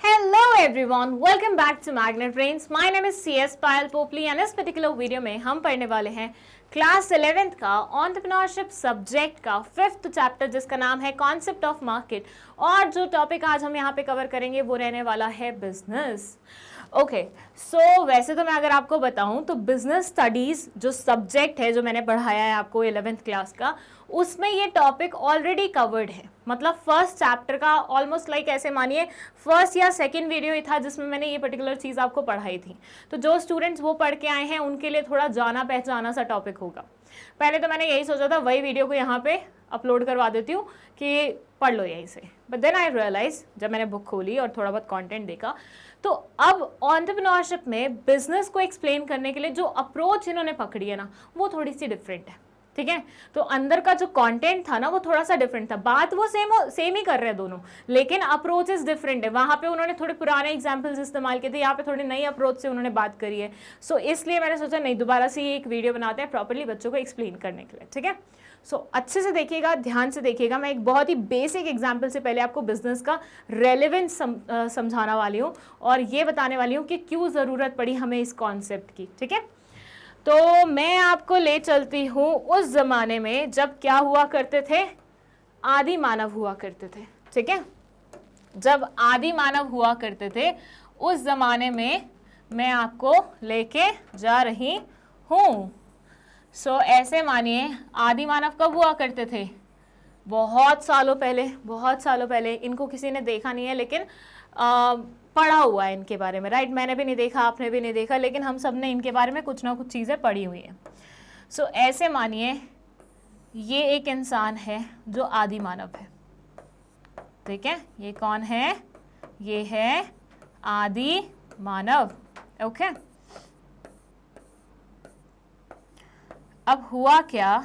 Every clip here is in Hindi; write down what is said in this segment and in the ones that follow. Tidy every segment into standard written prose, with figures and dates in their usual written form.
Hello everyone, welcome back to Magnet Brains. My name is CS Payal Popli and इस पर्टिकुलर वीडियो में हम पढ़ने वाले हैं क्लास 11th का एंटरप्रेन्योरशिप सब्जेक्ट का 5th चैप्टर जिसका नाम है कॉन्सेप्ट ऑफ मार्केट। और जो टॉपिक आज हम यहाँ पे कवर करेंगे वो रहने वाला है बिजनेस। ओके, सो वैसे तो मैं अगर आपको बताऊं तो बिजनेस स्टडीज जो सब्जेक्ट है जो मैंने पढ़ाया है आपको 11th क्लास का, उसमें ये टॉपिक ऑलरेडी कवर्ड है। मतलब फर्स्ट चैप्टर का ऑलमोस्ट लाइक ऐसे मानिए फर्स्ट या सेकंड वीडियो ही था जिसमें मैंने ये पर्टिकुलर चीज़ आपको पढ़ाई थी। तो जो स्टूडेंट्स वो पढ़ के आए हैं उनके लिए थोड़ा जाना पहचाना सा टॉपिक होगा। पहले तो मैंने यही सोचा था वही वीडियो को यहाँ पे अपलोड करवा देती हूँ कि पढ़ लो यहीं से, बट देन आई रियलाइज जब मैंने बुक खोली और थोड़ा बहुत कंटेंट देखा तो अब एंटरप्रेन्योरशिप में बिजनेस को एक्सप्लेन करने के लिए जो अप्रोच इन्होंने पकड़ी है ना वो थोड़ी सी डिफरेंट है। ठीक है, तो अंदर का जो कंटेंट था ना वो थोड़ा सा डिफरेंट था। बात वो सेम ही कर रहे हैं दोनों, लेकिन अप्रोचेस डिफरेंट है। वहां पे उन्होंने थोड़े पुराने एग्जांपल्स इस्तेमाल किए थे, यहाँ पे थोड़ी नई अप्रोच से उन्होंने बात करी है। सो इसलिए मैंने सोचा नहीं, दोबारा से ये एक वीडियो बनाते हैं प्रॉपर्ली बच्चों को एक्सप्लेन करने के लिए। ठीक है, सो अच्छे से देखिएगा, ध्यान से देखिएगा। मैं एक बहुत ही बेसिक एग्जाम्पल से पहले आपको बिजनेस का रेलिवेंस समझाने वाली हूँ और ये बताने वाली हूँ कि क्यों ज़रूरत पड़ी हमें इस कॉन्सेप्ट की। ठीक है, तो मैं आपको ले चलती हूँ उस ज़माने में जब क्या हुआ करते थे, आदि मानव हुआ करते थे। ठीक है, जब आदि मानव हुआ करते थे उस ज़माने में मैं आपको लेके जा रही हूँ। सो ऐसे मानिए आदि मानव कब हुआ करते थे, बहुत सालों पहले। इनको किसी ने देखा नहीं है लेकिन पढ़ा हुआ है इनके बारे में, राइट। मैंने भी नहीं देखा, आपने भी नहीं देखा, लेकिन हम सब ने इनके बारे में कुछ ना कुछ चीज़ें पढ़ी हुई हैं। सो ऐसे मानिए ये एक इंसान है जो आदि मानव है। ठीक है, ये कौन है, ये है आदि मानव। ओके, अब हुआ क्या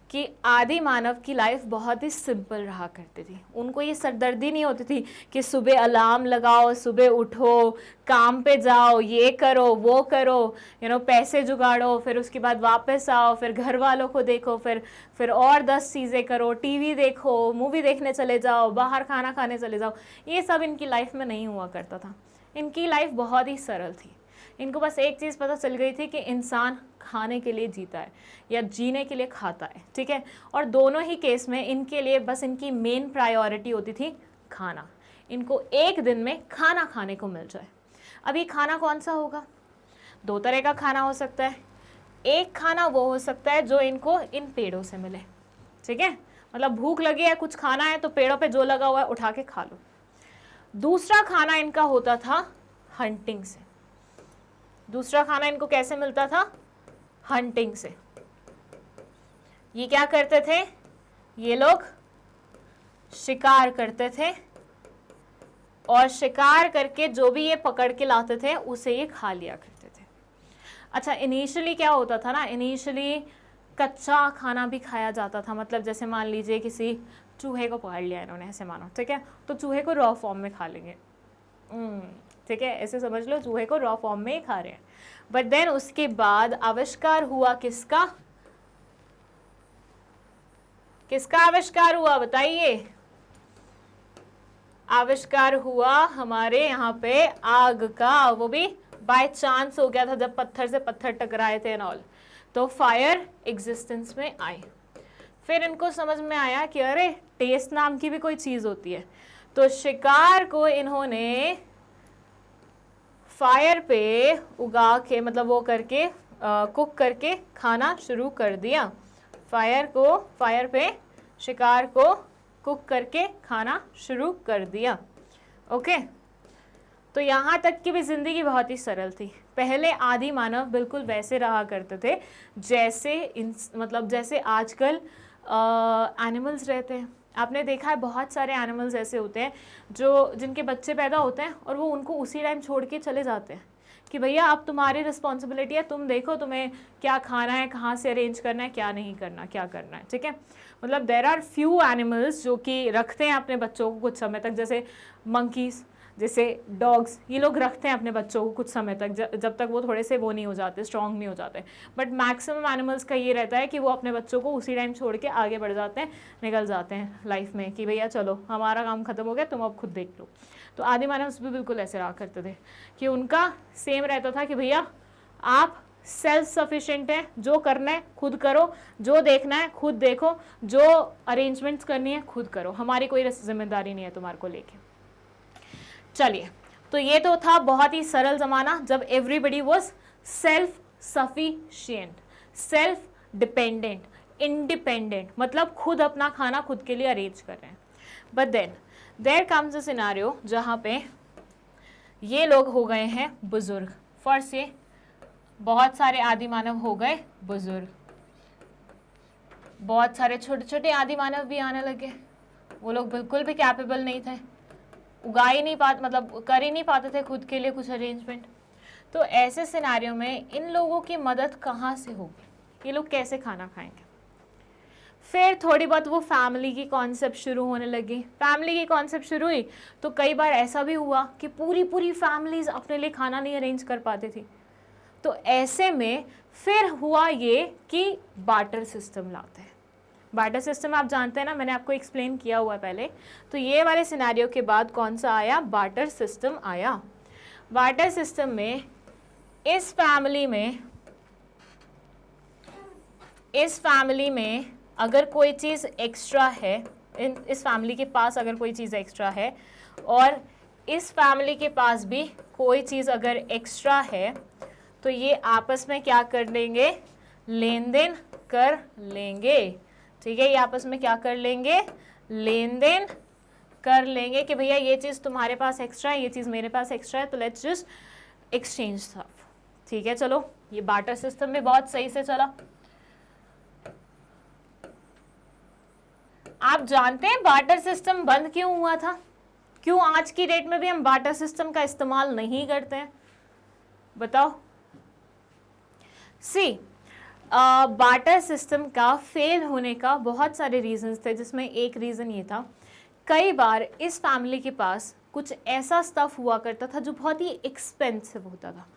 कि आदि मानव की लाइफ बहुत ही सिंपल रहा करती थी। उनको ये सरदर्दी नहीं होती थी कि सुबह अलार्म लगाओ, सुबह उठो, काम पे जाओ, ये करो वो करो, पैसे जुगाड़ो, फिर उसके बाद वापस आओ, फिर घर वालों को देखो, फिर और 10 चीज़ें करो, टीवी देखो, मूवी देखने चले जाओ, बाहर खाना खाने चले जाओ। ये सब इनकी लाइफ में नहीं हुआ करता था। इनकी लाइफ बहुत ही सरल थी। इनको बस एक चीज़ पता चल गई थी कि इंसान खाने के लिए जीता है या जीने के लिए खाता है। ठीक है, और दोनों ही केस में इनके लिए बस इनकी मेन प्रायोरिटी होती थी खाना। इनको एक दिन में खाना खाने को मिल जाए। अब ये खाना कौन सा होगा, दो तरह का खाना हो सकता है। एक खाना वो हो सकता है जो इनको इन पेड़ों से मिले। ठीक है, मतलब भूख लगी है, कुछ खाना है तो पेड़ों पे जो लगा हुआ है उठा के खा लो। दूसरा खाना इनका होता था हंटिंग से। दूसरा खाना इनको कैसे मिलता था, हंटिंग से। ये क्या करते थे, ये लोग शिकार करते थे और शिकार करके जो भी ये पकड़ के लाते थे उसे ये खा लिया करते थे। अच्छा, इनिशियली क्या होता था ना, इनिशियली कच्चा खाना भी खाया जाता था। मतलब जैसे मान लीजिए किसी चूहे को पकड़ लिया इन्होंने, ऐसे मानो, ठीक है, तो चूहे को रॉ फॉर्म में खा लेंगे। ठीक है, ऐसे समझ लो चूहे को रॉ फॉर्म में ही खा रहे हैं। बट देन उसके बाद आविष्कार हुआ किसका, किसका आविष्कार हुआ बताइए। आविष्कार हुआ हमारे यहाँ पे आग का। वो भी बाय चांस हो गया था जब पत्थर से पत्थर टकराए थे एंड ऑल, तो फायर एग्जिस्टेंस में आई। फिर इनको समझ में आया कि अरे टेस्ट नाम की भी कोई चीज होती है, तो शिकार को इन्होंने फायर पे उगा के, मतलब वो करके कुक करके खाना शुरू कर दिया। फायर पे शिकार को कुक करके खाना शुरू कर दिया। ओके, तो यहाँ तक की भी जिंदगी बहुत ही सरल थी। पहले आदि मानव बिल्कुल वैसे रहा करते थे जैसे आजकल एनिमल्स रहते हैं। आपने देखा है बहुत सारे एनिमल्स ऐसे होते हैं जिनके बच्चे पैदा होते हैं और वो उनको उसी टाइम छोड़ के चले जाते हैं कि भैया अब तुम्हारी रिस्पॉन्सिबिलिटी है, तुम देखो तुम्हें क्या खाना है, कहाँ से अरेंज करना है, क्या नहीं करना, क्या करना है। ठीक है, मतलब देयर आर फ्यू एनिमल्स जो कि रखते हैं अपने बच्चों को कुछ समय तक, जैसे मंकीज। जैसे डॉग्स, ये लोग रखते हैं अपने बच्चों को कुछ समय तक, जब तक वो थोड़े से वो नहीं हो जाते, स्ट्रांग नहीं हो जाते। बट मैक्सिमम एनिमल्स का ये रहता है कि वो अपने बच्चों को उसी टाइम छोड़ के आगे बढ़ जाते हैं, निकल जाते हैं लाइफ में कि भैया चलो हमारा काम खत्म हो गया, तुम अब खुद देख लो। तो आदि मानव भी बिल्कुल ऐसे रहा करते थे कि उनका सेम रहता था कि भैया आप सेल्फ सफिशिएंट है, जो करना है खुद करो, जो देखना है खुद देखो, जो अरेंजमेंट्स करनी है खुद करो, हमारी कोई जिम्मेदारी नहीं है तुम्हारे को लेके। चलिए, तो ये तो था बहुत ही सरल जमाना जब everybody was self sufficient, self dependent, independent, मतलब खुद अपना खाना खुद के लिए अरेंज कर रहे हैं। But then there comes a scenario जहाँ पे ये लोग हो गए हैं बुजुर्ग। फर्स्ट ये बहुत सारे आदि मानव हो गए बुजुर्ग, बहुत सारे छोटे छोटे आदि मानव भी आने लगे। वो लोग बिल्कुल भी कैपेबल नहीं थे, उगा ही नहीं पाते, मतलब कर ही नहीं पाते थे खुद के लिए कुछ अरेंजमेंट। तो ऐसे सिनेरियो में इन लोगों की मदद कहाँ से होगी, ये लोग कैसे खाना खाएंगे? फिर थोड़ी बहुत वो फैमिली की कॉन्सेप्ट शुरू होने लगी। फैमिली की कॉन्सेप्ट शुरू हुई तो कई बार ऐसा भी हुआ कि पूरी पूरी फैमिलीज अपने लिए खाना नहीं अरेंज कर पाती थी। तो ऐसे में फिर हुआ ये कि बार्टर सिस्टम लाते हैं। बार्टर सिस्टम आप जानते हैं ना, मैंने आपको एक्सप्लेन किया हुआ है पहले। तो ये वाले सिनेरियो के बाद कौन सा आया? बार्टर सिस्टम आया। बार्टर सिस्टम में इस फैमिली में अगर कोई चीज़ एक्स्ट्रा है, इस फैमिली के पास अगर कोई चीज़ एक्स्ट्रा है और इस फैमिली के पास भी कोई चीज़ अगर एक्स्ट्रा है, तो ये आपस में क्या कर लेंगे? लेन देन कर लेंगे। ठीक है, ये आपस में क्या कर लेंगे? लेन देन कर लेंगे कि भैया ये चीज़ तुम्हारे पास एक्स्ट्रा है, ये चीज़ मेरे पास एक्स्ट्रा है, तो लेट्स जस्ट एक्सचेंज स्टफ। ठीक है, चलो ये बार्टर सिस्टम में बहुत सही से चला। आप जानते हैं बार्टर सिस्टम बंद क्यों हुआ था? क्यों आज की डेट में भी हम बार्टर सिस्टम का इस्तेमाल नहीं करते हैं? बताओ। सी, बार्टर सिस्टम का फेल होने का बहुत सारे रीजंस थे, जिसमें एक रीज़न ये था, कई बार इस फैमिली के पास कुछ ऐसा स्टफ़ हुआ करता था जो बहुत ही एक्सपेंसिव होता था।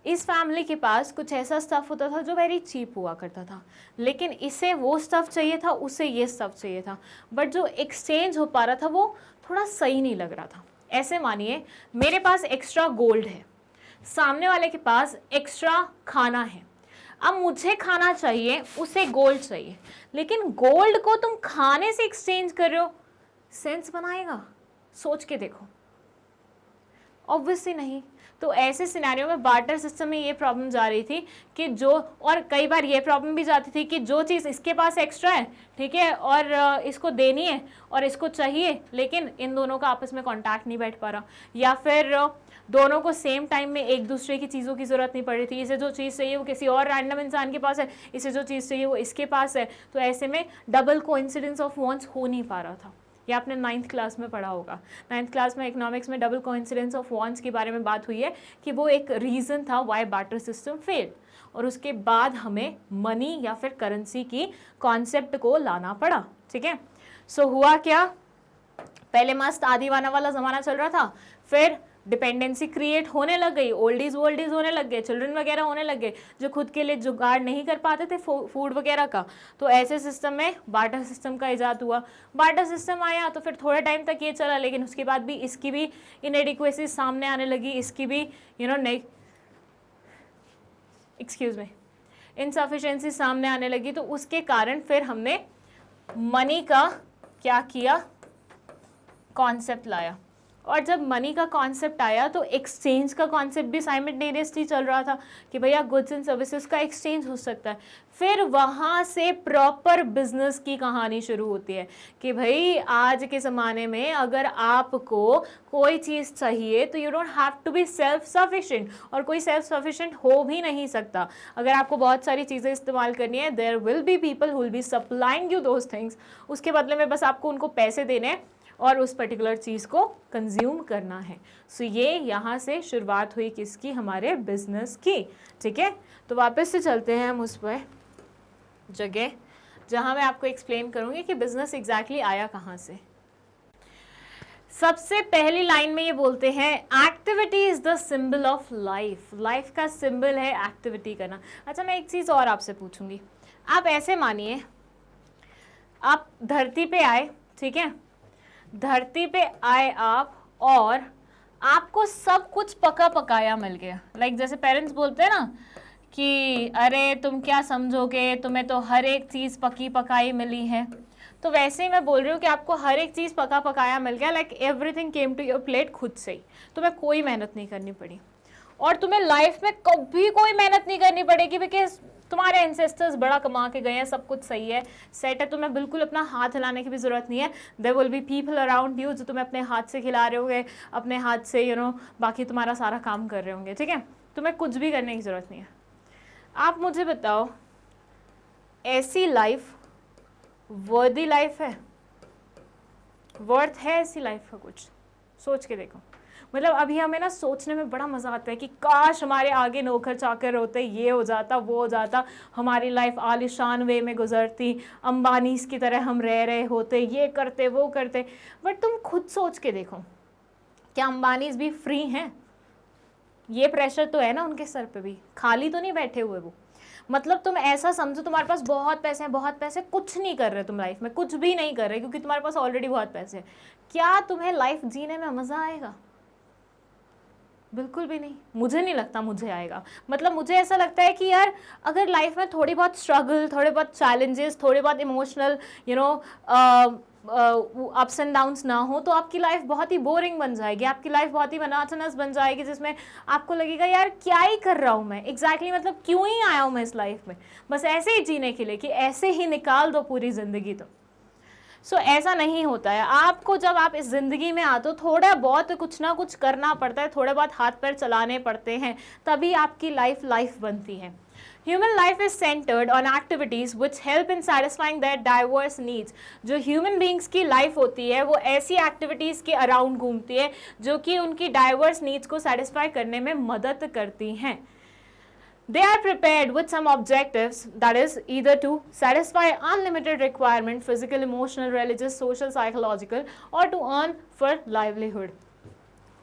इस फैमिली के पास कुछ ऐसा स्टफ़ होता था जो वेरी चीप हुआ करता था, लेकिन इसे वो स्टफ़ चाहिए था, उसे ये स्टफ़ चाहिए था, बट जो एक्सचेंज हो पा रहा था वो थोड़ा सही नहीं लग रहा था। ऐसे मानिए मेरे पास एक्स्ट्रा गोल्ड है, सामने वाले के पास एक्स्ट्रा खाना है। अब मुझे खाना चाहिए, उसे गोल्ड चाहिए, लेकिन गोल्ड को तुम खाने से एक्सचेंज कर रहे हो, सेंस बनाएगा? सोच के देखो, ऑब्वियसली नहीं। तो ऐसे सिनेरियो में बार्टर सिस्टम में ये प्रॉब्लम जा रही थी कि जो, और कई बार ये प्रॉब्लम भी जाती थी कि जो चीज़ इसके पास एक्स्ट्रा है, ठीक है, और इसको देनी है और इसको चाहिए, लेकिन इन दोनों का आपस में कांटेक्ट नहीं बैठ पा रहा, या फिर दोनों को सेम टाइम में एक दूसरे की चीज़ों की ज़रूरत नहीं पड़ रही थी। इसे जो चीज़ चाहिए वो किसी और रैंडम इंसान के पास है, इसे जो चीज़ चाहिए वो इसके पास है। तो ऐसे में डबल कोइंसिडेंस ऑफ वांट्स हो नहीं पा रहा था। ये आपने 9th क्लास में पढ़ा होगा। 9th क्लास में इकोनॉमिक्स में डबल कोइंसिडेंस ऑफ वांट्स के बारे में बात हुई है कि वो एक रीज़न था वाई बार्टर सिस्टम फेल, और उसके बाद हमें मनी या फिर करेंसी की कॉन्सेप्ट को लाना पड़ा। ठीक है, सो हुआ क्या, पहले मस्त आदिवाना वाला ज़माना चल रहा था, फिर डिपेंडेंसी क्रिएट होने लग गई, ओल्ड इज होने लग गए, चिल्ड्रन वगैरह होने लग गए जो खुद के लिए जुगाड़ नहीं कर पाते थे फूड वगैरह का। तो ऐसे सिस्टम में बार्टर सिस्टम का इजाद हुआ। बार्टर सिस्टम आया तो फिर थोड़े टाइम तक ये चला, लेकिन उसके बाद भी इसकी भी इनएडिक्वेसी सामने आने लगी, इसकी भी इनसफिशिएंसी सामने आने लगी। तो उसके कारण फिर हमने मनी का क्या किया, कॉन्सेप्ट लाया। और जब मनी का कॉन्सेप्ट आया तो एक्सचेंज का कॉन्सेप्ट भी साइमल्टेनियसली चल रहा था कि भैया गुड्स एंड सर्विसेज का एक्सचेंज हो सकता है। फिर वहाँ से प्रॉपर बिजनेस की कहानी शुरू होती है कि भाई आज के ज़माने में अगर आपको कोई चीज़ चाहिए तो you don't have to be self sufficient, और कोई सेल्फ सफिशिएंट हो भी नहीं सकता। अगर आपको बहुत सारी चीज़ें इस्तेमाल करनी है, there will be people who will be supplying you those things. उसके बदले में बस आपको उनको पैसे देने हैं और उस पर्टिकुलर चीज़ को कंज्यूम करना है। सो ये यहाँ से शुरुआत हुई किसकी, हमारे बिजनेस की। ठीक है, तो वापस से चलते हैं हम उस पर जगह जहाँ मैं आपको एक्सप्लेन करूँगी कि बिजनेस एग्जैक्टली आया कहाँ से। सबसे पहली लाइन में ये बोलते हैं activity is the symbol of life. Life का सिंबल है एक्टिविटी करना। अच्छा, मैं एक चीज और आपसे पूछूंगी। आप ऐसे मानिए, आप धरती पे आए, ठीक है, धरती पे आए आप, और आपको सब कुछ पका पकाया मिल गया। लाइक जैसे पेरेंट्स बोलते हैं ना कि अरे तुम क्या समझोगे, तुम्हें तो हर एक चीज़ पकी पकाई मिली है। तो वैसे ही मैं बोल रही हूँ कि आपको हर एक चीज़ पका पकाया मिल गया। Like everything came to your plate खुद से ही। तुम्हें कोई मेहनत नहीं करनी पड़ी, और तुम्हें लाइफ में कभी कोई मेहनत नहीं करनी पड़ेगी, बिकॉज तुम्हारे एंसेस्टर्स बड़ा कमा के गए हैं, सब कुछ सही है, सेट है। तुम्हें बिल्कुल अपना हाथ हिलाने की भी ज़रूरत नहीं है। There will be people around you जो तुम्हें अपने हाथ से खिला रहे होंगे, अपने हाथ से बाकी तुम्हारा सारा काम कर रहे होंगे, ठीक है। तुम्हें कुछ भी करने की ज़रूरत नहीं है। आप मुझे बताओ, ऐसी लाइफ वर्दी लाइफ है? वर्थ है ऐसी लाइफ का? कुछ सोच के देखो। मतलब अभी हमें ना सोचने में बड़ा मज़ा आता है कि काश हमारे आगे नौकर चाकर होते, ये हो जाता, वो हो जाता, हमारी लाइफ आलिशान वे में गुजरती, अंबानीस की तरह हम रह रहे होते, ये करते वो करते। बट तुम खुद सोच के देखो, क्या अंबानीस भी फ्री हैं? ये प्रेशर तो है ना उनके सर पे भी, खाली तो नहीं बैठे हुए वो। मतलब तुम ऐसा समझो, तुम्हारे पास बहुत पैसे हैं, बहुत पैसे, कुछ नहीं कर रहे तुम लाइफ में, कुछ भी नहीं कर रहे क्योंकि तुम्हारे पास ऑलरेडी बहुत पैसे हैं। क्या तुम्हें लाइफ जीने में मज़ा आएगा? बिल्कुल भी नहीं। मुझे नहीं लगता मुझे आएगा। मतलब मुझे ऐसा लगता है कि यार अगर लाइफ में थोड़ी बहुत स्ट्रगल, थोड़े बहुत चैलेंजेस, थोड़े बहुत इमोशनल अप्स एंड डाउन्स ना हो तो आपकी लाइफ बहुत ही बोरिंग बन जाएगी, आपकी लाइफ बहुत ही मोनोटोनस बन जाएगी, जिसमें आपको लगेगा यार क्या ही कर रहा हूँ मैं एग्जैक्टली, मतलब क्यों ही आया हूँ मैं इस लाइफ में, बस ऐसे ही जीने के लिए कि ऐसे ही निकाल दो पूरी ज़िंदगी। तो सो ऐसा नहीं होता है। आपको जब आप इस ज़िंदगी में आते हो थोड़ा बहुत कुछ ना कुछ करना पड़ता है, थोड़े बहुत हाथ पैर चलाने पड़ते हैं, तभी आपकी लाइफ बनती है। Human life is centered on activities which help in satisfying their diverse needs. जो human beings की life होती है वो ऐसी activities के around घूमती है जो कि उनकी diverse needs को satisfy करने में मदद करती हैं। They are prepared with some objectives, that is either to satisfy unlimited requirement, physical, emotional, religious, social, psychological, or to earn for livelihood.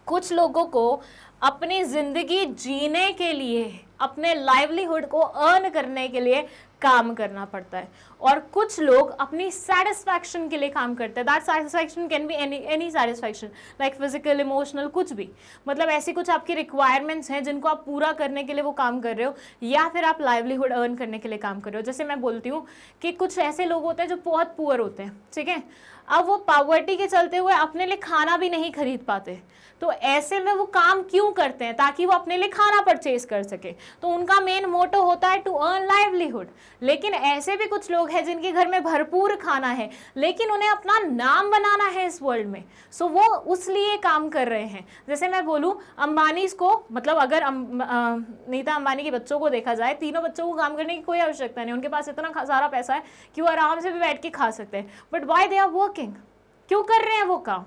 कुछ लोगों को अपनी ज़िंदगी जीने के लिए, अपने लाइवलीहुड को अर्न करने के लिए काम करना पड़ता है, और कुछ लोग अपनी सेटिस्फैक्शन के लिए काम करते हैं। That satisfaction can be any satisfaction, like physical, emotional, कुछ भी। मतलब ऐसी कुछ आपकी रिक्वायरमेंट्स हैं जिनको आप पूरा करने के लिए वो काम कर रहे हो, या फिर आप लाइवलीहुड अर्न करने के लिए काम कर रहे हो। जैसे मैं बोलती हूँ कि कुछ ऐसे लोग होते हैं जो बहुत पुअर होते हैं, ठीक है, अब वो पॉवर्टी के चलते हुए अपने लिए खाना भी नहीं खरीद पाते, तो ऐसे में वो काम क्यों करते हैं? ताकि वो अपने लिए खाना परचेज कर सके। तो उनका मेन मोटो होता है टू अर्न लाइवलीहुड। लेकिन ऐसे भी कुछ लोग हैं जिनके घर में भरपूर खाना है, लेकिन उन्हें अपना नाम बनाना है इस वर्ल्ड में, सो वो उस लिए काम कर रहे हैं। जैसे मैं बोलूँ अंबानीज को, मतलब अगर नीता अंबानी के बच्चों को देखा जाए, तीनों बच्चों को काम करने की कोई आवश्यकता नहीं, उनके पास इतना सारा पैसा है कि वो आराम से भी बैठ के खा सकते हैं। But why they are working? क्यों कर रहे हैं वो काम?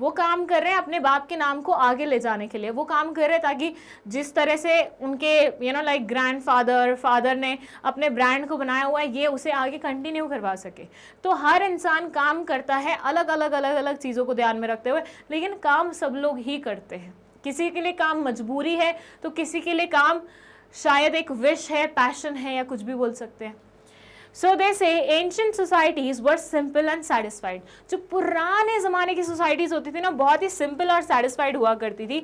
वो काम कर रहे हैं अपने बाप के नाम को आगे ले जाने के लिए। वो काम कर रहे हैं ताकि जिस तरह से उनके लाइक फादर ने अपने ब्रांड को बनाया हुआ है, ये उसे आगे कंटिन्यू करवा सके। तो हर इंसान काम करता है अलग अलग चीज़ों को ध्यान में रखते हुए, लेकिन काम सब लोग ही करते हैं। किसी के लिए काम मजबूरी है, तो किसी के लिए काम शायद एक विश है, पैशन है, या कुछ भी बोल सकते हैं। So they say ancient societies were simple and satisfied. जो पुराने ज़माने की सोसाइटीज़ होती थी ना, बहुत ही सिंपल और सेटिस्फाइड हुआ करती थी।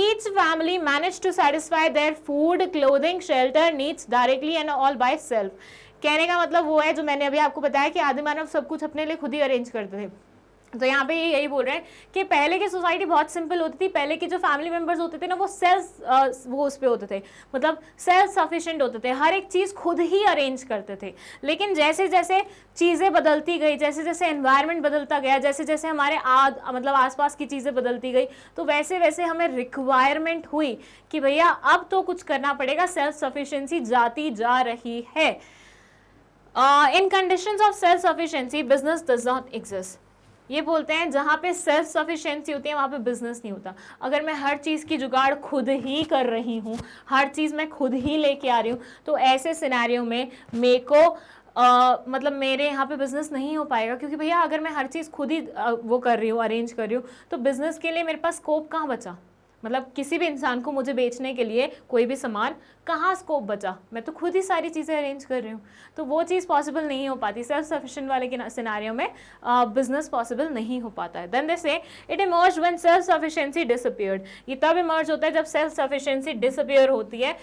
Each family managed to satisfy their food, clothing, shelter needs directly and all by self. कहने का मतलब वो है जो मैंने अभी आपको बताया कि आदि मानव सब कुछ अपने लिए खुद ही अरेंज करते थे। तो यहाँ पे यही बोल रहे हैं कि पहले की सोसाइटी बहुत सिंपल होती थी। पहले के जो फैमिली मेंबर्स होते थे ना, वो वो उस पे होते थे, मतलब सेल्फ सफिशिएंट होते थे, हर एक चीज़ खुद ही अरेंज करते थे। लेकिन जैसे जैसे चीज़ें बदलती गई, जैसे जैसे एनवायरनमेंट बदलता गया, जैसे जैसे हमारे मतलब आसपास की चीज़ें बदलती गई, तो वैसे वैसे हमें रिक्वायरमेंट हुई कि भैया अब तो कुछ करना पड़ेगा, सेल्फ सफिशिएंसी जाती जा रही है। In conditions of self sufficiency business does not exist. ये बोलते हैं जहाँ पे सेल्फ सफिशिएंसी होती है वहाँ पे बिजनेस नहीं होता। अगर मैं हर चीज़ की जुगाड़ खुद ही कर रही हूँ, हर चीज़ मैं खुद ही लेके आ रही हूँ, तो ऐसे सिनेरियो में मेरे को मतलब मेरे यहाँ पे बिजनेस नहीं हो पाएगा, क्योंकि भैया अगर मैं हर चीज़ खुद ही वो कर रही हूँ, अरेंज कर रही हूँ, तो बिजनेस के लिए मेरे पास स्कोप कहाँ बचा? मतलब किसी भी इंसान को मुझे बेचने के लिए कोई भी सामान, कहाँ स्कोप बचा? मैं तो खुद ही सारी चीज़ें अरेंज कर रही हूँ, तो वो चीज़ पॉसिबल नहीं हो पाती। सेल्फ सफिशिएंट वाले के सिनेरियो में बिजनेस पॉसिबल नहीं हो पाता है। देन दे से it emerge when self sufficiency disappeared. ये तब इमर्ज होता है जब सेल्फ सफिशिएंसी डिसअपीयर होती है,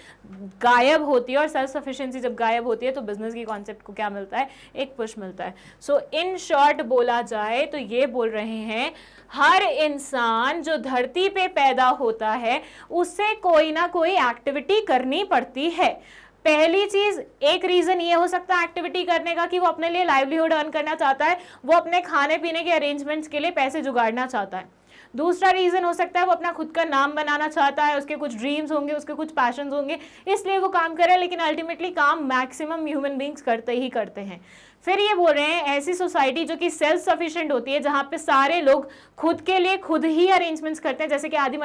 गायब होती है। और सेल्फ सफिशिएंसी जब गायब होती है तो बिजनेस की कॉन्सेप्ट को क्या मिलता है? एक पुश मिलता है। सो इन शॉर्ट बोला जाए तो ये बोल रहे हैं, हर इंसान जो धरती पे पैदा होता है उससे कोई ना कोई एक्टिविटी करनी पड़ती है। पहली चीज, एक रीजन ये हो सकता है एक्टिविटी करने का कि वो अपने लिए लाइवलीहुड अर्न करना चाहता है, वो अपने खाने पीने के अरेंजमेंट्स के लिए पैसे जुगाड़ना चाहता है। दूसरा रीजन हो सकता है वो अपना खुद का नाम बनाना चाहता है, उसके कुछ ड्रीम्स होंगे, उसके कुछ पैशंस होंगे, इसलिए वो काम कर रहा है। लेकिन अल्टीमेटली काम मैक्सिमम ह्यूमन बींग्स करते ही करते हैं। फिर ये बोल रहे हैं ऐसी सोसाइटी जो कि सेल्फ सफिशिएंट होती है, जहां पे सारे लोग खुद के लिए खुद ही अरेंजमेंट्स करते हैं, जैसे कि आदि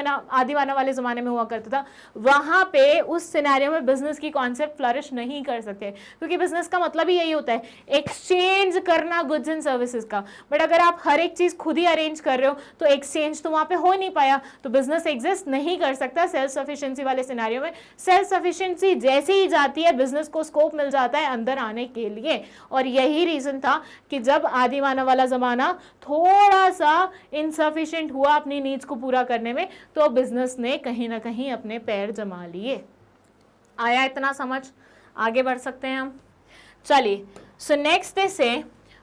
मानव वाले जमाने में हुआ करता था, वहां पे उस सिनेरियो में बिजनेस की कॉन्सेप्ट फ्लरिश नहीं कर सकते, क्योंकि बिजनेस का मतलब ही यही होता है, एक्सचेंज करना गुड्स एंड सर्विसेज का। बट अगर आप हर एक चीज खुद ही अरेंज कर रहे हो तो एक्सचेंज तो वहां पे हो नहीं पाया, तो बिजनेस एग्जिस्ट नहीं कर सकता सेल्फ सफिशिएंसी वाले सिनेरियो में। सेल्फ सफिशिएंसी जैसे ही जाती है, बिजनेस को स्कोप मिल जाता है अंदर आने के लिए। और यही रीजन था कि जब आदि मानव वाला जमाना थोड़ा सा इनसफिशिएंट हुआ अपनी नीड्स को पूरा करने में, तो बिजनेस ने कहीं ना कहीं अपने पैर जमा लिए। आया इतना समझ? आगे बढ़ सकते हैं हम। चलिए, सो नेक्स्ट दे से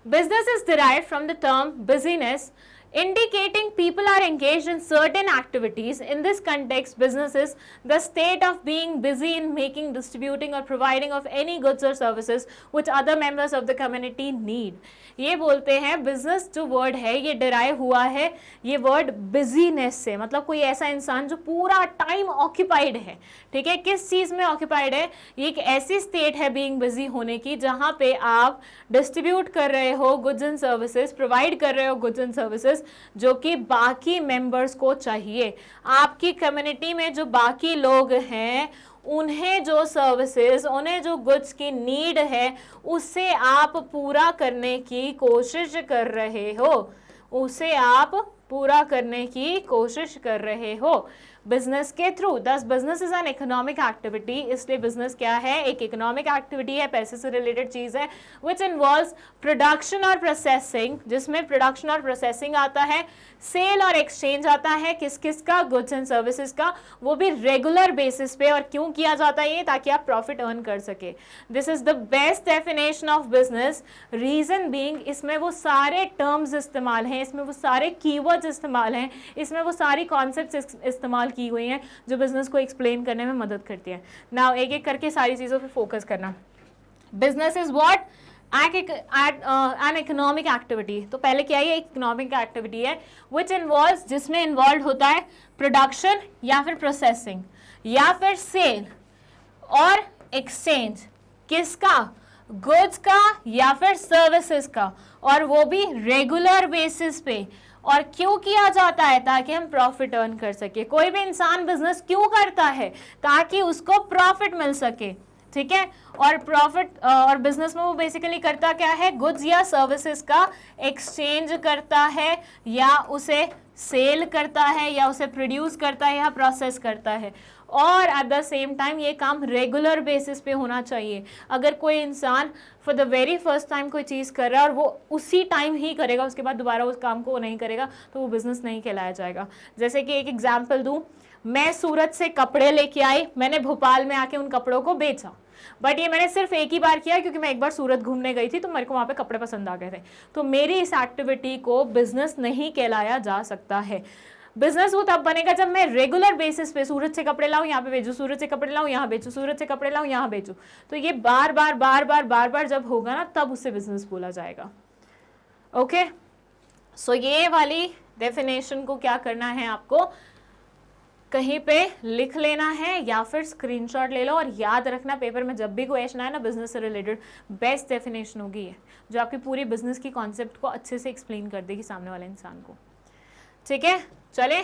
business is derived from the term business, indicating people are engaged in certain activities. In this context, business is the state of being busy in making, distributing or providing of any goods or services which other members of the community need. ये बोलते हैं बिजनेस जो वर्ड है ये डिराइव हुआ है ये वर्ड बिजीनेस से, मतलब कोई ऐसा इंसान जो पूरा टाइम ऑक्यूपाइड है। ठीक है, किस चीज में ऑक्यूपाइड है? ये एक ऐसी स्टेट है बीइंग बिजी होने की जहां पे आप डिस्ट्रीब्यूट कर रहे हो गुड्स एंड सर्विसेज, प्रोवाइड कर रहे हो गुड्स एंड सर्विसेज जो कि बाकी मेंबर्स को चाहिए। आपकी कम्युनिटी में जो बाकी लोग हैं उन्हें जो सर्विसेज, उन्हें जो गुड्स की नीड है उसे आप पूरा करने की कोशिश कर रहे हो, उसे आप पूरा करने की कोशिश कर रहे हो बिजनेस के थ्रू। दस business is an economic activity, इसलिए बिजनेस क्या है? एक इकोनॉमिक एक्टिविटी है, पैसे से रिलेटेड चीज है, विच इन्वॉल्व्स प्रोडक्शन और प्रोसेसिंग, जिसमें प्रोडक्शन और प्रोसेसिंग आता है, सेल और एक्सचेंज आता है, किस किस का? गुड्स एंड सर्विसेज का, वो भी रेगुलर बेसिस पे। और क्यों किया जाता है ये? ताकि आप प्रॉफिट अर्न कर सके। This is the best definition of business, reason being इसमें वो सारे टर्म्स इस्तेमाल हैं, इसमें वो सारे कीवर्ड्स इस्तेमाल हैं, इसमें वो सारी कॉन्सेप्ट्स इस्तेमाल की हुई हैं जो बिजनेस को एक्सप्लेन करने में मदद करती है। नाउ एक एक करके सारी चीजों पे फोकस करना। Business is what? An economic activity. तो पहले क्या है? इकोनॉमिक एक्टिविटी है विच इन्वॉल्व्स, जिसमें इन्वॉल्व होता है प्रोडक्शन या फिर प्रोसेसिंग या फिर सेल और एक्सचेंज, किसका? गुड्स का या फिर सर्विसेज का, और वो भी रेगुलर बेसिस पे। और क्यों किया जाता है? ताकि हम प्रॉफिट अर्न कर सके। कोई भी इंसान बिजनेस क्यों करता है? ताकि उसको प्रॉफिट मिल सके। ठीक है, और प्रॉफिट और बिजनेस में वो बेसिकली करता क्या है? गुड्स या सर्विसेज का एक्सचेंज करता है, या उसे सेल करता है, या उसे प्रोड्यूस करता है, या प्रोसेस करता है। और एट द सेम टाइम ये काम रेगुलर बेसिस पे होना चाहिए। अगर कोई इंसान for the very first time कोई चीज़ कर रहा है और वो उसी टाइम ही करेगा, उसके बाद दोबारा उस काम को नहीं करेगा, तो वो बिजनेस नहीं कहलाया जाएगा। जैसे कि एक एग्जाम्पल दूं, मैं सूरत से कपड़े लेके आई, मैंने भोपाल में आके उन कपड़ों को बेचा, बट ये मैंने सिर्फ एक ही बार किया क्योंकि मैं एक बार सूरत घूमने गई थी तो मेरे को वहाँ पे कपड़े पसंद आ गए थे। तो मेरी इस एक्टिविटी को बिजनेस नहीं कहलाया जा सकता है। बिजनेस वो तब बनेगा जब मैं रेगुलर बेसिस पे सूरत से कपड़े लाऊं, यहाँ पे बेचूं, सूरत से कपड़े लाऊं, यहाँ बेचूं, सूरत से कपड़े लाऊं, यहाँ बेचूं। तो ये बार बार जब होगा ना, तब उससे बिजनेस बोला जाएगा। ओके, सो ये वाली डेफिनेशन को क्या करना है आपको? कहीं पे लिख लेना है या फिर स्क्रीनशॉट ले लो, और याद रखना पेपर में जब भी क्वेश्चन आए ना बिजनेस से रिलेटेड, बेस्ट डेफिनेशन होगी ये, जो आपकी पूरी बिजनेस की कॉन्सेप्ट को अच्छे से एक्सप्लेन कर देगी सामने वाले इंसान को। ठीक है, चले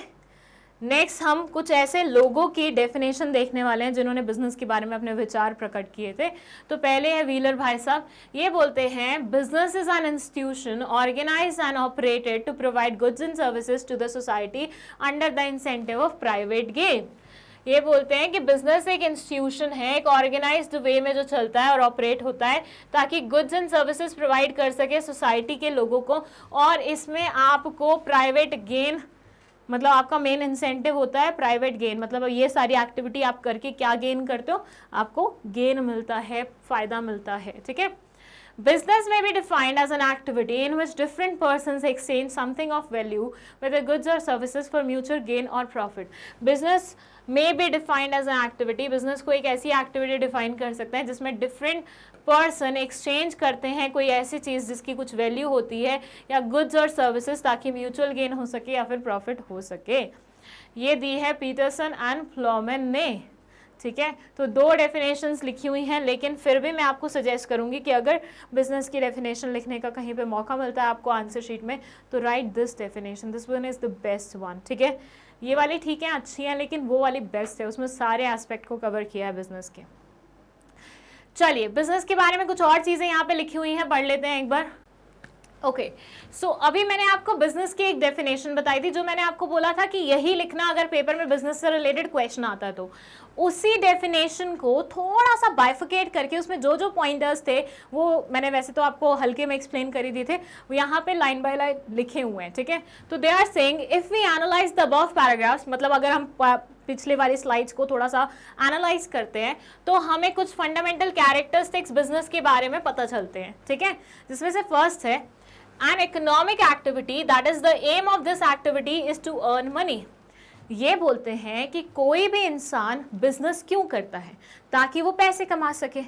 नेक्स्ट हम कुछ ऐसे लोगों की डेफिनेशन देखने वाले हैं जिन्होंने बिजनेस के बारे में अपने विचार प्रकट किए थे। तो पहले है व्हीलर भाई साहब, ये बोलते हैं business is an institution organised and operated to provide goods and services to the society under the incentive of private gain. ये बोलते हैं कि बिजनेस एक इंस्टीट्यूशन है, एक ऑर्गेनाइज्ड वे में जो चलता है और ऑपरेट होता है ताकि गुड्स एंड सर्विसेज प्रोवाइड कर सके सोसाइटी के लोगों को, और इसमें आपको प्राइवेट गेन, मतलब आपका मेन इंसेंटिव होता है प्राइवेट गेन, मतलब ये सारी एक्टिविटी आप करके क्या गेन करते हो, आपको गेन मिलता है, फायदा मिलता है। ठीक है, business may be defined as an activity in which different persons exchange something of value, whether goods or services, for mutual gain or profit. business may be defined as an activity, business को एक ऐसी एक्टिविटी डिफाइन कर सकते हैं जिसमें डिफरेंट पर्सन एक्सचेंज करते हैं कोई ऐसी चीज़ जिसकी कुछ वैल्यू होती है या गुड्स और सर्विसेज, ताकि म्यूचुअल गेन हो सके या फिर प्रॉफिट हो सके। ये दी है पीटरसन एंड फ्लोमेन ने। ठीक है, तो दो डेफिनेशंस लिखी हुई हैं, लेकिन फिर भी मैं आपको सजेस्ट करूंगी कि अगर बिजनेस की डेफिनेशन लिखने का कहीं पे मौका मिलता है आपको आंसर शीट में, तो right this definition, this one is the best one. ठीक है, ये वाली ठीक है, अच्छी है, लेकिन वो वाली बेस्ट है, उसमें सारे एस्पेक्ट को कवर किया है बिजनेस के। चलिए, बिजनेस के बारे में कुछ और चीजें यहाँ पे लिखी हुई हैं, पढ़ लेते हैं एक बार। ओके, सो अभी मैंने आपको बिजनेस की एक डेफिनेशन बताई थी, जो मैंने आपको बोला था कि यही लिखना अगर पेपर में बिजनेस से रिलेटेड क्वेश्चन आता है तो उसी डेफिनेशन को थोड़ा सा बाइफिकेट करके उसमें जो जो पॉइंटर्स थे वो मैंने वैसे तो आपको हल्के में एक्सप्लेन कर ही दिए थे, वो यहाँ पे लाइन बाय लाइन लिखे हुए हैं। ठीक है, तो they are saying if we analyse the above paragraphs, मतलब अगर हम पिछले वाली स्लाइड्स को थोड़ा सा एनालाइज करते हैं तो हमें कुछ फंडामेंटल कैरेक्टरिस्टिक्स बिजनेस के बारे में पता चलते हैं। ठीक है, जिसमें से फर्स्ट है an economic activity that is the aim of this activity is to earn money। ये बोलते हैं कि कोई भी इंसान बिजनेस क्यों करता है, ताकि वो पैसे कमा सके।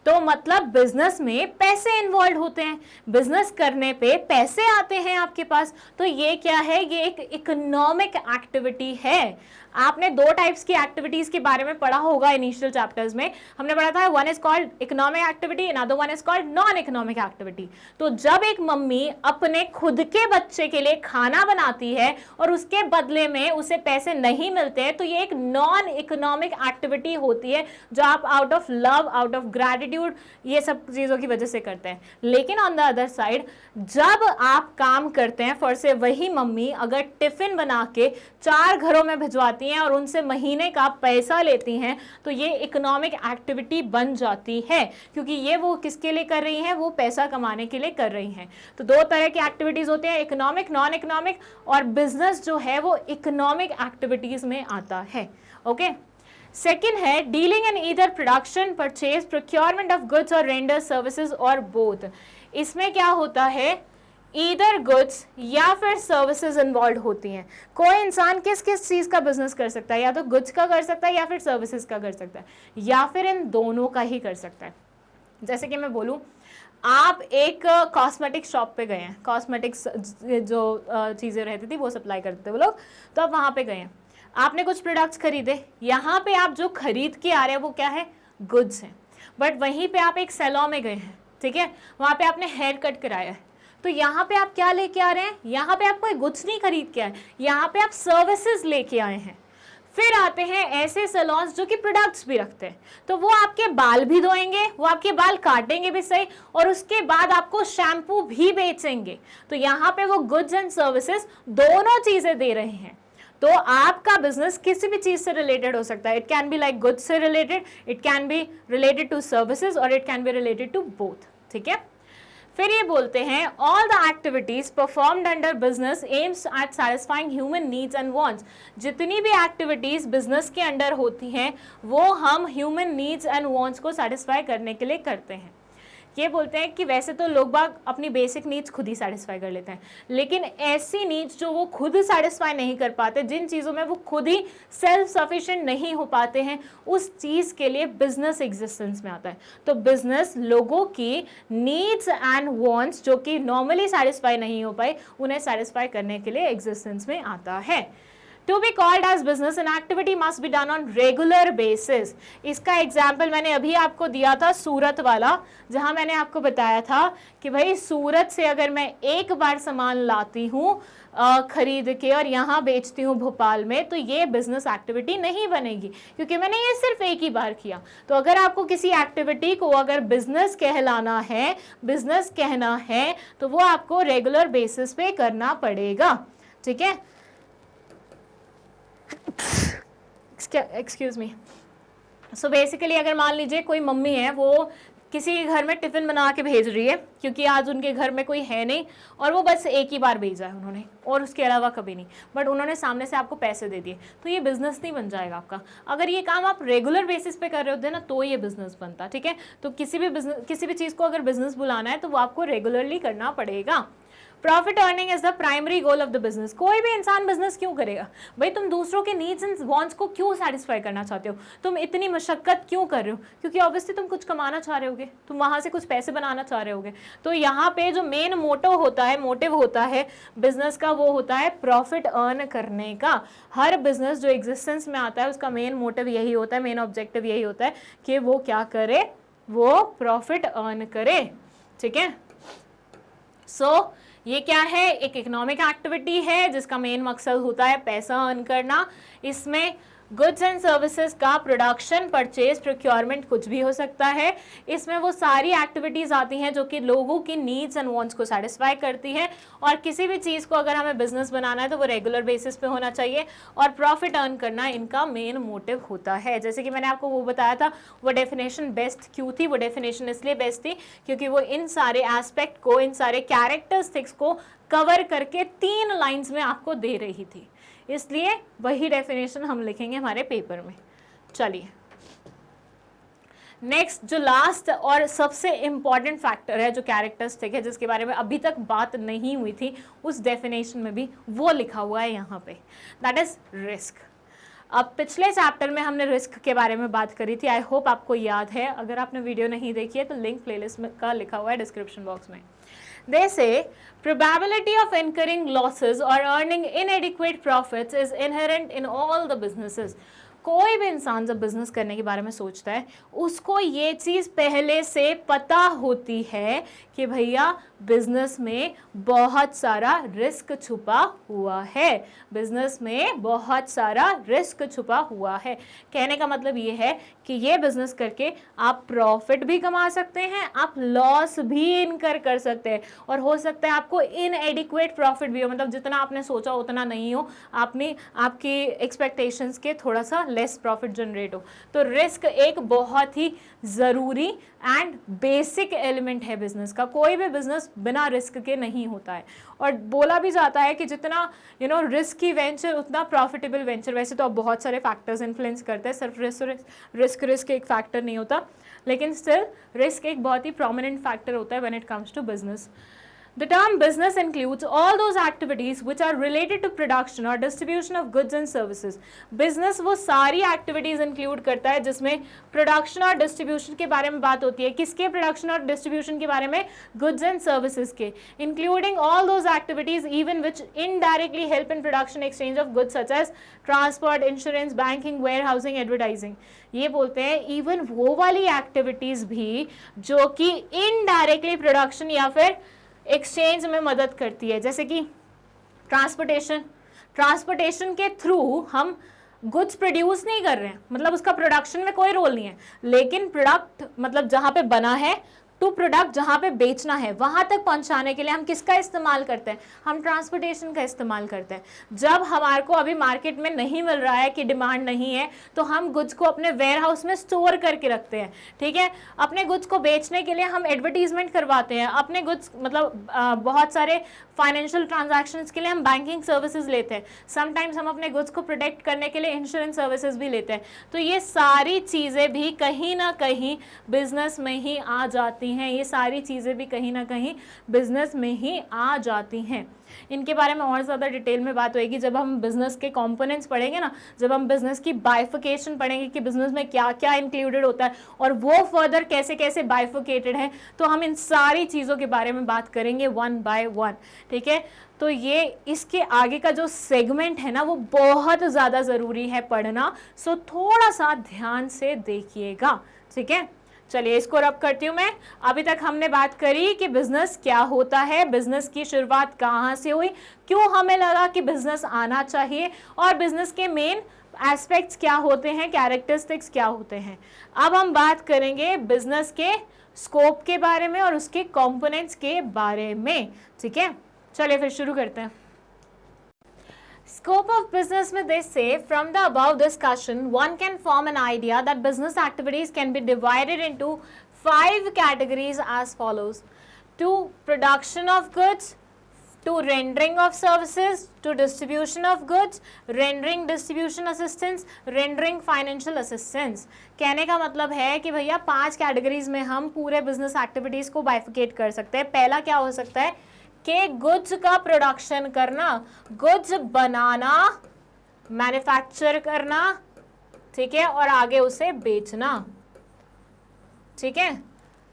तो मतलब बिजनेस में पैसे इन्वॉल्व होते हैं, बिजनेस करने पे पैसे आते हैं आपके पास, तो ये क्या है, ये एक इकोनॉमिक एक्टिविटी है। आपने दो टाइप्स की एक्टिविटीज के बारे में पढ़ा होगा इनिशियल चैप्टर्स में, हमने पढ़ा था one is called economic activity, another one is called non economic activity. तो जब एक मम्मी अपने खुद के बच्चे के लिए खाना बनाती है और उसके बदले में उसे पैसे नहीं मिलते हैं, तो ये एक नॉन इकोनॉमिक एक्टिविटी होती है जो आप out of love, out of gratitude, ये सब चीजों की वजह से करते हैं। लेकिन ऑन द अदर साइड जब आप काम करते हैं, फॉर से वही मम्मी अगर टिफिन बना के 4 घरों में भिजवाती हैं और उनसे महीने का पैसा लेती हैं, तो ये इकोनॉमिक एक्टिविटी बन जाती है, क्योंकि ये वो किसके लिए कर रही हैं, वो पैसा कमाने के लिए कर रही हैं। तो दो तरह की एक्टिविटीज होती हैं, इकोनॉमिक, नॉन इकोनॉमिक, और बिजनेस जो है वो इकोनॉमिक एक्टिविटीज में आता है। ओके, सेकेंड है dealing in either production, purchase, procurement of goods और रेंडर सर्विसेज और बोथ। इसमें क्या होता है, ईदर गुड्स या फिर सर्विसेज इन्वॉल्व होती हैं। कोई इंसान किस किस चीज़ का बिजनेस कर सकता है, या तो गुड्स का कर सकता है या फिर सर्विसेज का कर सकता है, या फिर इन दोनों का ही कर सकता है। जैसे कि मैं बोलूँ, आप एक कॉस्मेटिक शॉप पे गए हैं, कॉस्मेटिक्स जो चीज़ें रहती थी वो सप्लाई करते थे वो लोग, तो आप वहाँ पे गए हैं, आपने कुछ प्रोडक्ट्स खरीदे, यहाँ पे आप जो खरीद के आ रहे हैं वो क्या है, गुड्स हैं। बट वहीं पे आप एक सैलून में गए हैं, ठीक है, वहाँ पे आपने हेयर कट कराया है, तो यहाँ पे आप क्या लेके आ रहे हैं, यहाँ पे आप कोई गुड्स नहीं खरीद के आए, यहाँ पे आप सर्विसेज लेके आए हैं। फिर आते हैं ऐसे सैलून्स जो कि प्रोडक्ट्स भी रखते हैं, तो वो आपके बाल भी धोएंगे, वो आपके बाल काटेंगे भी सही, और उसके बाद आपको शैम्पू भी बेचेंगे। तो यहाँ पे वो गुड्स एंड सर्विसेज दोनों चीजें दे रहे हैं। तो आपका बिजनेस किसी भी चीज से रिलेटेड हो सकता है, it can be like goods से related, it can be related to services, और it can be related to both. ठीक है, फिर ये बोलते हैं all the activities performed under business aims at satisfying human needs and wants. जितनी भी एक्टिविटीज बिजनेस के अंडर होती हैं वो हम ह्यूमन नीड्स एंड वांट्स को सेटिस्फाई करने के लिए करते हैं। ये बोलते हैं कि वैसे तो लोग बाग अपनी बेसिक नीड्स खुद ही सेटिस्फाई कर लेते हैं, लेकिन ऐसी नीड्स जो वो खुद सेटिस्फाई नहीं कर पाते, जिन चीज़ों में वो खुद ही सेल्फ सफिशिएंट नहीं हो पाते हैं, उस चीज़ के लिए बिजनेस एग्जिस्टेंस में आता है। तो बिजनेस लोगों की नीड्स एंड वांट्स जो कि नॉर्मली सेटिस्फाई नहीं हो पाए, उन्हें सेटिस्फाई करने के लिए एग्जिस्टेंस में आता है। To be called as business an activity must be done on regular basis. इसका एग्जाम्पल मैंने अभी आपको दिया था सूरत वाला, जहां मैंने आपको बताया था कि भाई सूरत से अगर मैं एक बार सामान लाती हूँ खरीद के और यहाँ बेचती हूँ भोपाल में, तो ये बिजनेस एक्टिविटी नहीं बनेगी, क्योंकि मैंने ये सिर्फ एक ही बार किया। तो अगर आपको किसी एक्टिविटी को अगर बिजनेस कहलाना है, बिजनेस कहना है, तो वो आपको रेगुलर बेसिस पे करना पड़ेगा, ठीक है। Excuse me. सो बेसिकली अगर मान लीजिए कोई मम्मी है, वो किसी के घर में टिफिन बना के भेज रही है, क्योंकि आज उनके घर में कोई है नहीं और वो बस एक ही बार भेजा है उन्होंने, और उसके अलावा कभी नहीं, बट उन्होंने सामने से आपको पैसे दे दिए, तो ये बिजनेस नहीं बन जाएगा आपका। अगर ये काम आप रेगुलर बेसिस पे कर रहे होते ना, तो ये बिजनेस बनता, ठीक है। तो किसी भी चीज़ को अगर बिजनेस बुलाना है तो वो आपको रेगुलरली करना पड़ेगा। Profit earning is the primary goal of the business. कोई भी इंसान बिजनेस क्यों करेगा भाई? तुम दूसरों के नीड्स एंड वांट्स को क्यों सेटिस्फाई करना चाहते हो? तुम इतनी मशक्कत क्यों कर रहे हो? क्योंकि ऑब्वियसली तुम कुछ कमाना चाह रहे होगे, तुम वहां से कुछ पैसे बनाना चाह रहे होगे। तो यहाँ पे जो मेन मोटिव होता है बिजनेस का, वो होता है प्रॉफिट अर्न करने का। हर बिजनेस जो एग्जिस्टेंस में आता है उसका मेन मोटिव यही होता है, मेन ऑब्जेक्टिव यही होता है कि वो क्या करे, वो प्रॉफिट अर्न करे, ठीक है। सो ये क्या है? एक इकोनॉमिक एक्टिविटी है जिसका मेन मकसद होता है पैसा अर्न करना। इसमें गुड्स एंड सर्विसेज का प्रोडक्शन, परचेज, प्रोक्योरमेंट कुछ भी हो सकता है। इसमें वो सारी एक्टिविटीज आती हैं जो कि लोगों की नीड्स एंड वांट्स को सेटिस्फाई करती है। और किसी भी चीज़ को अगर हमें बिजनेस बनाना है तो वो रेगुलर बेसिस पे होना चाहिए, और प्रॉफिट अर्न करना इनका मेन मोटिव होता है। जैसे कि मैंने आपको वो बताया था, वो डेफिनेशन बेस्ट क्यों थी? वो डेफिनेशन इसलिए बेस्ट थी क्योंकि वो इन सारे एस्पेक्ट को, इन सारे कैरेक्टरिस्टिक्स को कवर करके 3 लाइन्स में आपको दे रही थी, इसलिए वही डेफिनेशन हम लिखेंगे हमारे पेपर में। चलिए नेक्स्ट, जो लास्ट और सबसे इंपॉर्टेंट फैक्टर है, जो कैरेक्टरिस्टिक है, जिसके बारे में अभी तक बात नहीं हुई थी उस डेफिनेशन में भी, वो लिखा हुआ है यहाँ पे, दैट इज रिस्क। अब पिछले चैप्टर में हमने रिस्क के बारे में बात करी थी, आई होप आपको याद है। अगर आपने वीडियो नहीं देखी है तो लिंक प्लेलिस्ट में का लिखा हुआ है डिस्क्रिप्शन बॉक्स में। They say probability of incurring losses or earning inadequate profits is inherent in all the businesses. कोई भी इंसान जब बिजनेस करने के बारे में सोचता है, उसको ये चीज़ पहले से पता होती है कि भैया बिजनेस में बहुत सारा रिस्क छुपा हुआ है, बिजनेस में बहुत सारा रिस्क छुपा हुआ है। कहने का मतलब ये है कि ये बिजनेस करके आप प्रॉफिट भी कमा सकते हैं, आप लॉस भी इनकर कर सकते हैं, और हो सकता है आपको इनएडिक्वेट प्रॉफिट भी हो, मतलब जितना आपने सोचा उतना नहीं हो, आपकी एक्सपेक्टेशंस के थोड़ा सा लेस प्रॉफिट जनरेट हो। तो रिस्क एक बहुत ही ज़रूरी एंड बेसिक एलिमेंट है बिजनेस का। कोई भी बिजनेस बिना रिस्क के नहीं होता है, और बोला भी जाता है कि जितना रिस्की वेंचर उतना प्रॉफिटेबल वेंचर। वैसे तो अब बहुत सारे फैक्टर्स इन्फ्लुएंस करते हैं, सिर्फ रिस्क एक फैक्टर नहीं होता, लेकिन स्टिल रिस्क एक बहुत ही प्रोमिनेंट फैक्टर होता है when it comes to business. The term business includes all those activities which are related to production or distribution of goods and services. Business वो सारी activities include करता है जिसमें production और distribution के बारे में बात होती है। किसके production और distribution के बारे में? Goods and services के, including all those activities even which indirectly help in production exchange of goods such as transport, insurance, banking, warehousing, advertising. ये बोलते हैं even वो वाली activities भी जो कि indirectly production या फिर एक्सचेंज में मदद करती है, जैसे कि ट्रांसपोर्टेशन के थ्रू हम गुड्स प्रोड्यूस नहीं कर रहे हैं, मतलब उसका प्रोडक्शन में कोई रोल नहीं है, लेकिन प्रोडक्ट मतलब जहाँ पे बना है टू प्रोडक्ट जहाँ पे बेचना है वहाँ तक पहुँचाने के लिए हम किसका इस्तेमाल करते हैं? हम ट्रांसपोर्टेशन का इस्तेमाल करते हैं। जब हमारे को अभी मार्केट में नहीं मिल रहा है कि डिमांड नहीं है, तो हम गुड्स को अपने वेयर हाउस में स्टोर करके रखते हैं, ठीक है। अपने गुड्स को बेचने के लिए हम एडवर्टीजमेंट करवाते हैं, अपने गुड्स मतलब बहुत सारे फाइनेंशियल ट्रांजैक्शंस के लिए हम बैंकिंग सर्विसेज लेते हैं, समटाइम्स हम अपने गुड्स को प्रोटेक्ट करने के लिए इंश्योरेंस सर्विसेज भी लेते हैं। तो ये सारी चीज़ें भी कहीं ना कहीं बिजनेस में ही आ जाती हैं, ये सारी चीज़ें भी कहीं ना कहीं बिजनेस में ही आ जाती हैं। इनके बारे में और ज़्यादा डिटेल में बात होएगी जब हम बिजनेस के कंपोनेंट्स पढ़ेंगे ना, जब हम बिजनेस की बाइफिकेशन पढ़ेंगे कि बिजनेस में क्या क्या इंक्लूडेड होता है और वो फर्दर कैसे कैसे बाइफिकेटेड है, तो हम इन सारी चीज़ों के बारे में बात करेंगे वन बाय वन, ठीक है। तो ये इसके आगे का जो सेगमेंट है ना वो बहुत ज़्यादा ज़रूरी है पढ़ना, सो थोड़ा सा ध्यान से देखिएगा, ठीक है। चलिए इसको रब करती हूँ मैं। अभी तक हमने बात करी कि बिजनेस क्या होता है, बिजनेस की शुरुआत कहाँ से हुई, क्यों हमें लगा कि बिजनेस आना चाहिए, और बिजनेस के मेन एस्पेक्ट्स क्या होते हैं, कैरेक्टरिस्टिक्स क्या होते हैं। अब हम बात करेंगे बिजनेस के स्कोप के बारे में और उसके कंपोनेंट्स के बारे में, ठीक है। चलिए फिर शुरू करते हैं। Scope of business में they say from the above discussion one can form an idea that business activities can be divided into 5 categories as follows: to production of goods, to rendering of services, to distribution of goods, rendering distribution assistance, rendering financial assistance। कहने का मतलब है कि भैया 5 कैटेगरीज में हम पूरे बिजनेस एक्टिविटीज को बाइफिकेट कर सकते हैं। पहला क्या हो सकता है कि गुड्स का प्रोडक्शन करना, गुड्स बनाना, मैन्युफैक्चर करना, ठीक है, और आगे उसे बेचना, ठीक है।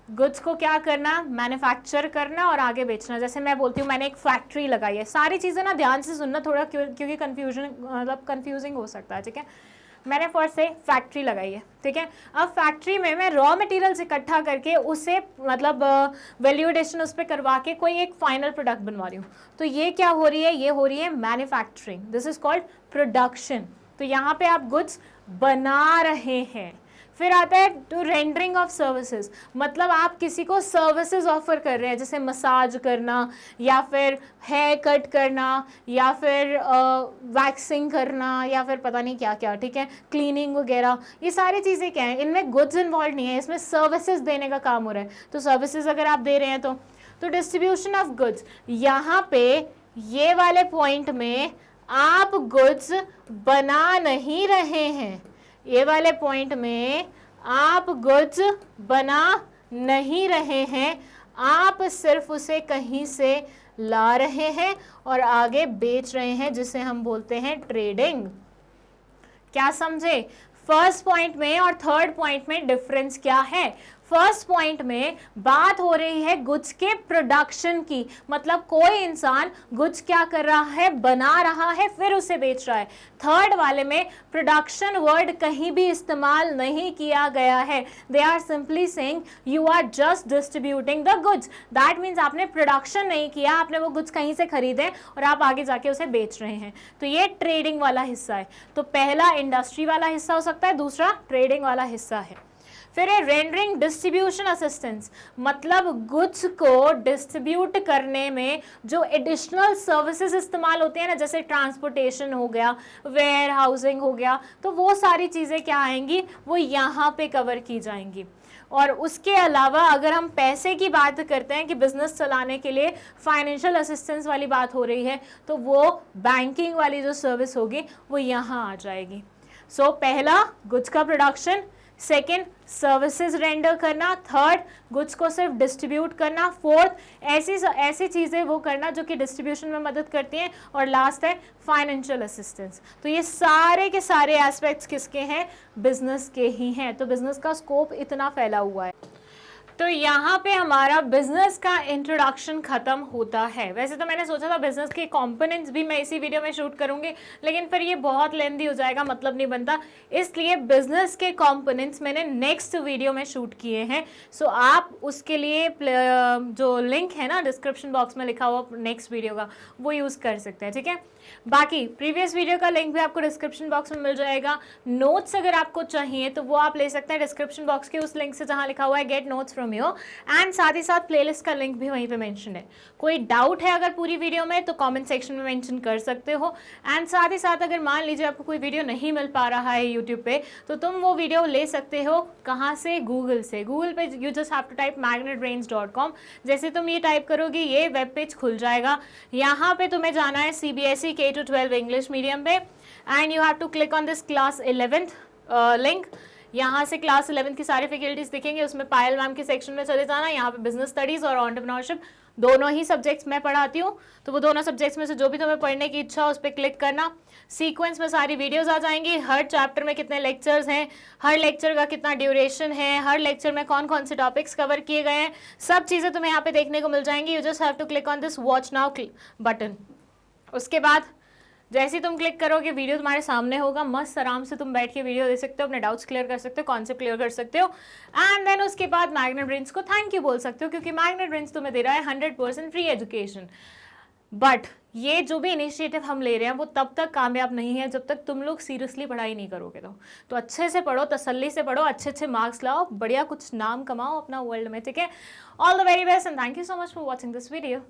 गुड्स को क्या करना, मैन्युफैक्चर करना और आगे बेचना। जैसे मैं बोलती हूँ मैंने एक फैक्ट्री लगाई है, सारी चीज़ें ना ध्यान से सुनना थोड़ा, क्योंकि कंफ्यूजिंग हो सकता है, ठीक है। मैंने फर्स्ट से फैक्ट्री लगाई है, ठीक है। अब फैक्ट्री में मैं रॉ मटेरियल्स इकट्ठा करके उसे मतलब वैल्यूएडेशन उस पर करवा के कोई एक फाइनल प्रोडक्ट बनवा रही हूँ, तो ये क्या हो रही है, ये हो रही है manufacturing, this is called production. तो यहाँ पे आप गुड्स बना रहे हैं। फिर आता है टू रेंडरिंग ऑफ सर्विसेज, मतलब आप किसी को सर्विसेज ऑफर कर रहे हैं, जैसे मसाज करना या फिर हेयर कट करना या फिर वैक्सिंग करना या फिर पता नहीं क्या क्या, ठीक है, क्लीनिंग वगैरह, ये सारी चीज़ें क्या है, इनमें गुड्स इन्वॉल्व नहीं है, इसमें सर्विसेज देने का काम हो रहा है। तो सर्विसेज अगर आप दे रहे हैं तो डिस्ट्रीब्यूशन ऑफ गुड्स, यहाँ पे ये वाले पॉइंट में आप गुड्स बना नहीं रहे हैं, ये वाले पॉइंट में आप गुड्स बना नहीं रहे हैं, आप सिर्फ उसे कहीं से ला रहे हैं और आगे बेच रहे हैं, जिसे हम बोलते हैं ट्रेडिंग। क्या समझे? फर्स्ट पॉइंट में और थर्ड पॉइंट में डिफरेंस क्या है? फर्स्ट पॉइंट में बात हो रही है गुड्स के प्रोडक्शन की, मतलब कोई इंसान गुड्स क्या कर रहा है, बना रहा है, फिर उसे बेच रहा है। थर्ड वाले में प्रोडक्शन वर्ड कहीं भी इस्तेमाल नहीं किया गया है, they are simply saying you are just distributing the goods. That means आपने प्रोडक्शन नहीं किया, आपने वो गुड्स कहीं से खरीदे और आप आगे जाके उसे बेच रहे हैं। तो ये ट्रेडिंग वाला हिस्सा है। तो पहला इंडस्ट्री वाला हिस्सा हो सकता है, दूसरा ट्रेडिंग वाला हिस्सा है। फिर है रेंडरिंग डिस्ट्रीब्यूशन असिस्टेंस, मतलब गुड्स को डिस्ट्रीब्यूट करने में जो एडिशनल सर्विसेज इस्तेमाल होती हैं ना, जैसे ट्रांसपोर्टेशन हो गया, वेयर हाउसिंग हो गया, तो वो सारी चीज़ें क्या आएंगी, वो यहाँ पे कवर की जाएंगी। और उसके अलावा अगर हम पैसे की बात करते हैं कि बिजनेस चलाने के लिए फाइनेंशियल असिस्टेंस वाली बात हो रही है, तो वो बैंकिंग वाली जो सर्विस होगी वो यहाँ आ जाएगी। सो पहला गुड्स का प्रोडक्शन, सेकेंड सर्विसेज रेंडर करना, थर्ड गुड्स को सिर्फ डिस्ट्रीब्यूट करना, फोर्थ ऐसी चीज़ें वो करना जो कि डिस्ट्रीब्यूशन में मदद करती हैं, और लास्ट है फाइनेंशियल असिस्टेंस। तो ये सारे के सारे एस्पेक्ट्स किसके हैं, बिजनेस के ही हैं। तो बिजनेस का स्कोप इतना फैला हुआ है। तो यहाँ पे हमारा बिजनेस का इंट्रोडक्शन खत्म होता है। वैसे तो मैंने सोचा था बिजनेस के कंपोनेंट्स भी मैं इसी वीडियो में शूट करूँगी, लेकिन फिर ये बहुत लेंथी हो जाएगा, मतलब नहीं बनता, इसलिए बिजनेस के कंपोनेंट्स मैंने नेक्स्ट वीडियो में शूट किए हैं। सो आप उसके लिए जो लिंक है ना डिस्क्रिप्शन बॉक्स में लिखा हुआ नेक्स्ट वीडियो का, वो यूज़ कर सकते हैं, ठीक है। बाकी प्रीवियस वीडियो का लिंक भी आपको डिस्क्रिप्शन बॉक्स में मिल जाएगा। नोट्स अगर आपको चाहिए तो वो आप ले सकते हैं डिस्क्रिप्शन बॉक्स के उस लिंक से जहाँ लिखा हुआ है gate notes from you, and साथ ही साथ प्लेलिस्ट का लिंक भी वहीं पे मेंशन है। कोई डाउट है अगर पूरी वीडियो में तो कमेंट सेक्शन में मेंशन कर सकते हो। एंड साथ ही साथ अगर मान लीजिए आपको कोई वीडियो नहीं मिल पा रहा है यूट्यूब पे, तो तुम वो वीडियो ले सकते हो कहाँ से, गूगल से। गूगल पे you just have to type magnetbrains.com। जैसे तुम ये टाइप करोगे ये वेब पेज खुल जाएगा। यहाँ पे तुम्हें जाना है CBSE K-12 इंग्लिश मीडियम पे, and you have to click on this class 11th link. यहाँ से क्लास 11 की सारी फैकल्टीज दिखेंगे, उसमें पायल मैम के सेक्शन में चले जाना। यहाँ पे बिजनेस स्टडीज और एंटरप्रेन्योरशिप दोनों ही सब्जेक्ट्स मैं पढ़ाती हूँ, तो वो दोनों सब्जेक्ट्स में से जो भी तुम्हें पढ़ने की इच्छा हो उस पर क्लिक करना। सीक्वेंस में सारी वीडियोस आ जाएंगी, हर चैप्टर में कितने लेक्चर्स हैं, हर लेक्चर का कितना ड्यूरेशन है, हर लेक्चर में कौन कौन से टॉपिक्स कवर किए गए हैं, सब चीज़ें तुम्हें यहाँ पे देखने को मिल जाएंगी। You just have to click on this watch now button. उसके बाद जैसे ही तुम क्लिक करोगे वीडियो तुम्हारे सामने होगा, मस्त आराम से तुम बैठ के वीडियो देख सकते हो, अपने डाउट्स क्लियर कर सकते हो, कॉन्सेप्ट क्लियर कर सकते हो, एंड देन उसके बाद मैग्नेट ब्रेन्स को थैंक यू बोल सकते हो, क्योंकि मैग्नेट ब्रेन्स तुम्हें दे रहा है 100% फ्री एजुकेशन। बट ये जो भी इनिशिएटिव हम ले रहे हैं वो तब तक कामयाब नहीं है जब तक तुम लोग सीरियसली पढ़ाई नहीं करोगे। तो अच्छे से पढ़ो, तसल्ली से पढ़ो, अच्छे अच्छे मार्क्स लाओ, बढ़िया कुछ नाम कमाओ अपना वर्ल्ड में, ठीक है। All the very best and thank you so much for watching this video.